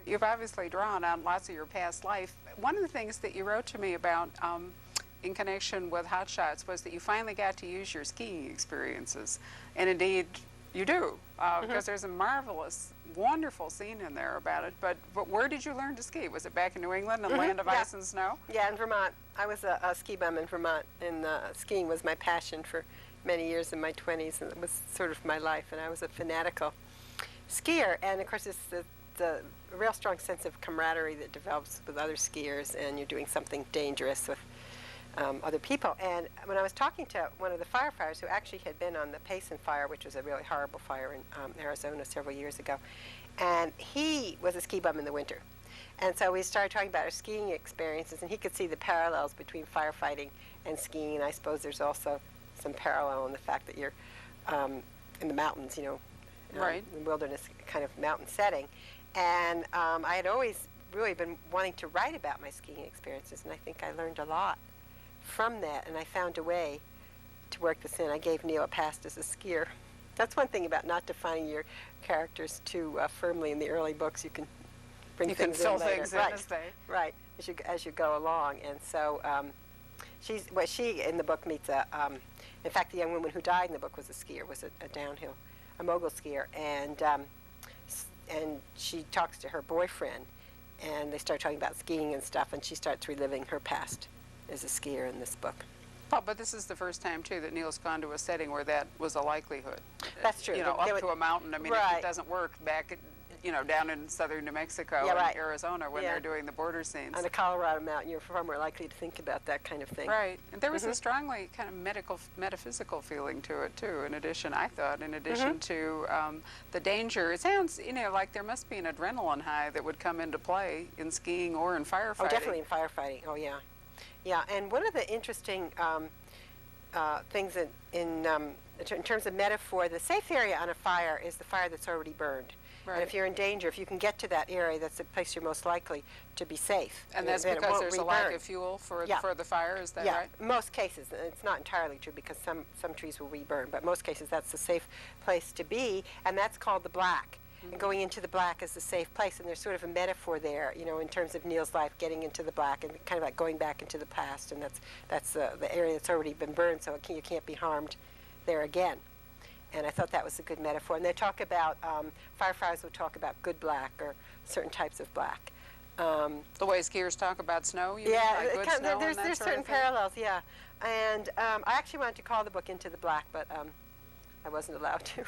you've obviously drawn on lots of your past life. One of the things that you wrote to me about in connection with Hot Shots was that you finally got to use your skiing experiences. And indeed, you do, because there's a marvelous, wonderful scene in there about it. But where did you learn to ski? Was it back in New England, in the land of ice and snow? Yeah, in Vermont. I was a ski bum in Vermont, and skiing was my passion for many years in my 20s, and it was sort of my life, and I was a fanatical skier. And of course, it's the real strong sense of camaraderie that develops with other skiers, and you're doing something dangerous with other people. And when I was talking to one of the firefighters who actually had been on the Payson fire, which was a really horrible fire in Arizona several years ago, and he was a ski bum in the winter. And so we started talking about our skiing experiences, and he could see the parallels between firefighting and skiing, and I suppose there's also some parallel in the fact that you're in the mountains, you know, right, in the wilderness kind of mountain setting. And I had always really been wanting to write about my skiing experiences, and I think I learned a lot from that, and I found a way to work this in. I gave Neil a past as a skier. That's one thing about not defining your characters too firmly in the early books. You can bring things in later. Things in as they... Right, as you go along. And so she in the book meets in fact, the young woman who died in the book was a skier, was a downhill, a mogul skier, and she talks to her boyfriend, and they start talking about skiing and stuff, and she starts reliving her past as a skier in this book. Well, but this is the first time, too, that Neil's gone to a setting where that was a likelihood. That's true. You know, up to a mountain. I mean, it doesn't work back, down in southern New Mexico and Arizona when they're doing the border scenes. On a Colorado mountain, you're far more likely to think about that kind of thing. Right. And there was a strongly kind of metaphysical feeling to it, too, in addition to the danger. It sounds, like there must be an adrenaline high that would come into play in skiing or in firefighting. Oh, definitely in firefighting. Oh, yeah. Yeah, and one of the interesting things in terms of metaphor, the safe area on a fire is the fire that's already burned. Right. And if you're in danger, if you can get to that area, that's the place you're most likely to be safe. And that's because there's a lack of fuel for the fire, is that right? Yeah, most cases. It's not entirely true because some trees will reburn, but most cases that's the safe place to be, and that's called the black. And going into the black is the safe place, and there's sort of a metaphor there, in terms of Neil's life, getting into the black, and kind of like going back into the past, and that's the area that's already been burned, so you can't be harmed there again. And I thought that was a good metaphor. And they talk about, firefighters will talk about good black or certain types of black. The way skiers talk about snow, you mean, like good snow there's certain parallels, yeah. And I actually wanted to call the book Into the Black, but I wasn't allowed to.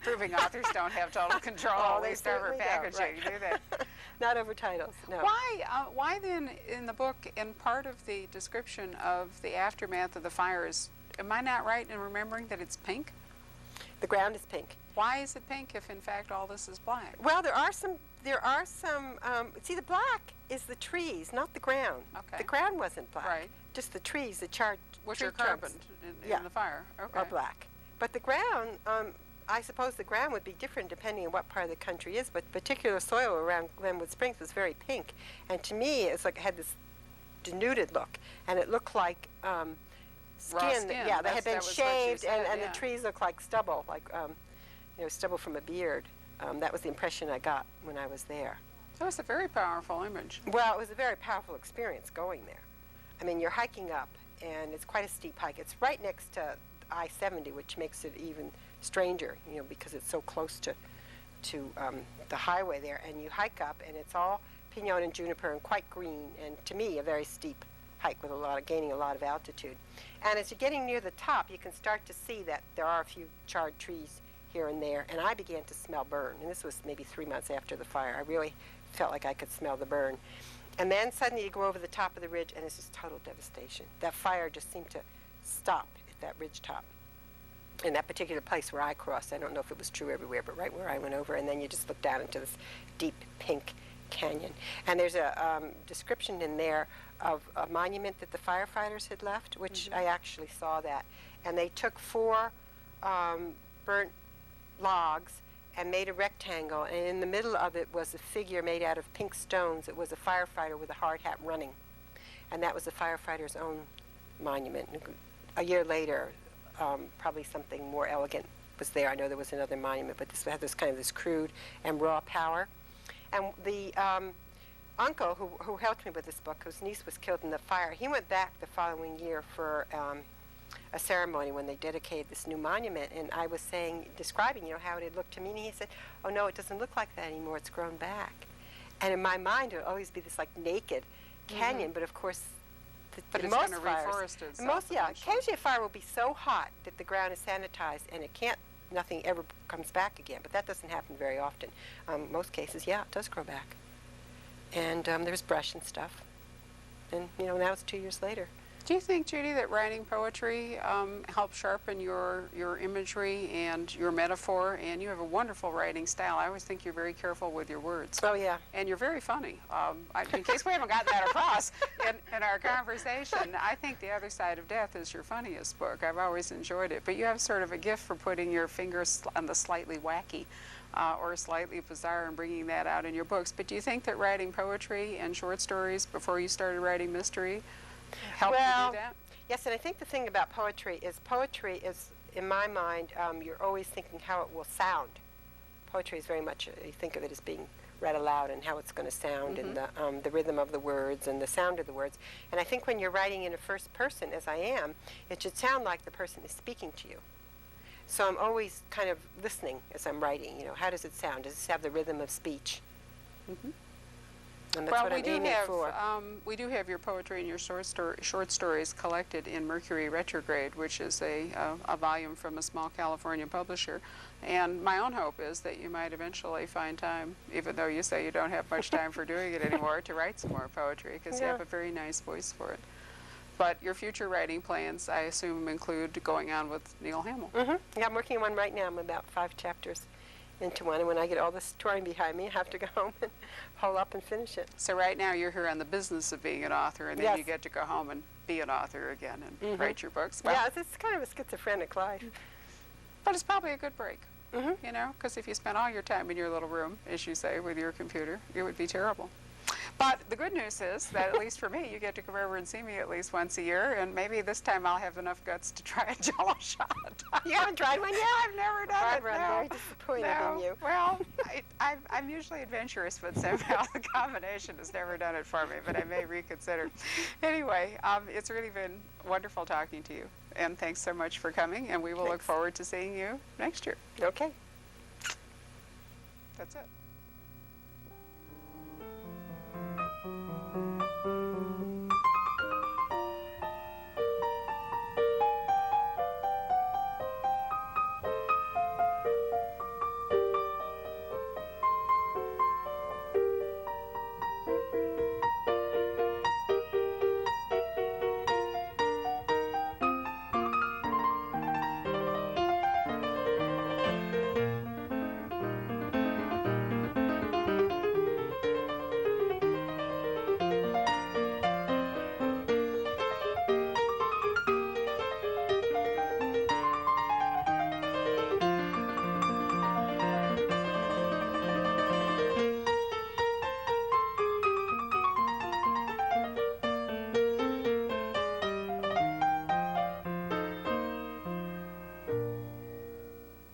Proving authors don't have total control, at least over packaging, do they? Not over titles, no. Why then, in the book, in part of the description of the aftermath of the fires, am I not right in remembering that it's pink? The ground is pink. Why is it pink if, in fact, all this is black? Well, there are some. See, the black is the trees, not the ground. Okay. The ground wasn't black. Right. Just the trees, the charred which are carbon in the fire. Okay. Are black. But the ground, I suppose the ground would be different depending on what part of the country is, but particular soil around Glenwood Springs was very pink. And to me, it's like it had this denuded look, and it looked like skin. Yeah, that had been shaved, and the trees looked like stubble, like stubble from a beard. That was the impression I got when I was there. That was a very powerful image. Well, it was a very powerful experience going there. I mean, you're hiking up, and it's quite a steep hike. It's right next to I-70, which makes it even stranger, because it's so close to the highway there. And you hike up, and it's all pinon and juniper and quite green, and to me, a very steep hike with gaining a lot of altitude. And as you're getting near the top, you can start to see that there are a few charred trees here and there, and I began to smell burn. And this was maybe 3 months after the fire. I really felt like I could smell the burn. And then suddenly you go over the top of the ridge, and it's just total devastation. That fire just seemed to stop at that ridge top. In that particular place where I crossed, I don't know if it was true everywhere, but right where I went over, and then you just look down into this deep pink canyon. And there's a description in there of a monument that the firefighters had left, which I actually saw that. And they took 4 burnt logs and made a rectangle, and in the middle of it was a figure made out of pink stones. It was a firefighter with a hard hat running, and that was the firefighter's own monument. A year later, probably something more elegant was there. I know there was another monument, but this had this kind of this crude and raw power. And the uncle who helped me with this book, whose niece was killed in the fire, he went back the following year for a ceremony when they dedicated this new monument, and I was describing, how it had looked to me, and he said, "Oh no, it doesn't look like that anymore. It's grown back." And in my mind, it would always be this like naked canyon, but of course, but it's going to reforest itself. Occasionally a fire will be so hot that the ground is sanitized, and nothing ever comes back again. But that doesn't happen very often. Most cases, it does grow back. And there's brush and stuff. And now it's 2 years later. Do you think, Judy, that writing poetry helps sharpen your imagery and your metaphor? And you have a wonderful writing style. I always think you're very careful with your words. Oh, yeah. And you're very funny. In case we haven't gotten that across in our conversation, I think The Other Side of Death is your funniest book. I've always enjoyed it. But you have sort of a gift for putting your fingers on the slightly wacky or slightly bizarre and bringing that out in your books. But do you think that writing poetry and short stories before you started writing mystery helped you do that? Yes, and I think the thing about poetry is, in my mind, you're always thinking how it will sound. Poetry is very much, you think of it as being read aloud and how it's going to sound, and the rhythm of the words and the sound of the words. And I think when you're writing in a first person, as I am, it should sound like the person is speaking to you. So I'm always kind of listening as I'm writing. How does it sound? Does it have the rhythm of speech? And that's what I'm aiming for. We do have your poetry and your short stories collected in Mercury Retrograde, which is a volume from a small California publisher. And my own hope is that you might eventually find time, even though you say you don't have much time for doing it anymore, to write some more poetry, because you have a very nice voice for it. But your future writing plans, I assume, include going on with Neil Hamill. Yeah, I'm working on one right now. I'm about 5 chapters into one, and when I get all this touring behind me, I have to go home and hole up and finish it. So right now you're here on the business of being an author, and then you get to go home and be an author again and write your books. Well, yeah, it's kind of a schizophrenic life. But it's probably a good break, because if you spent all your time in your little room, as you say, with your computer, it would be terrible. But the good news is that, at least for me, you get to come over and see me at least once a year, and maybe this time I'll have enough guts to try a Jell-O shot. You haven't tried one yet? I've never done it. I'm very disappointed in you. Well, I'm usually adventurous, but somehow the combination has never done it for me, but I may reconsider. Anyway, it's really been wonderful talking to you, and thanks so much for coming, and we will look forward to seeing you next year. Okay. That's it.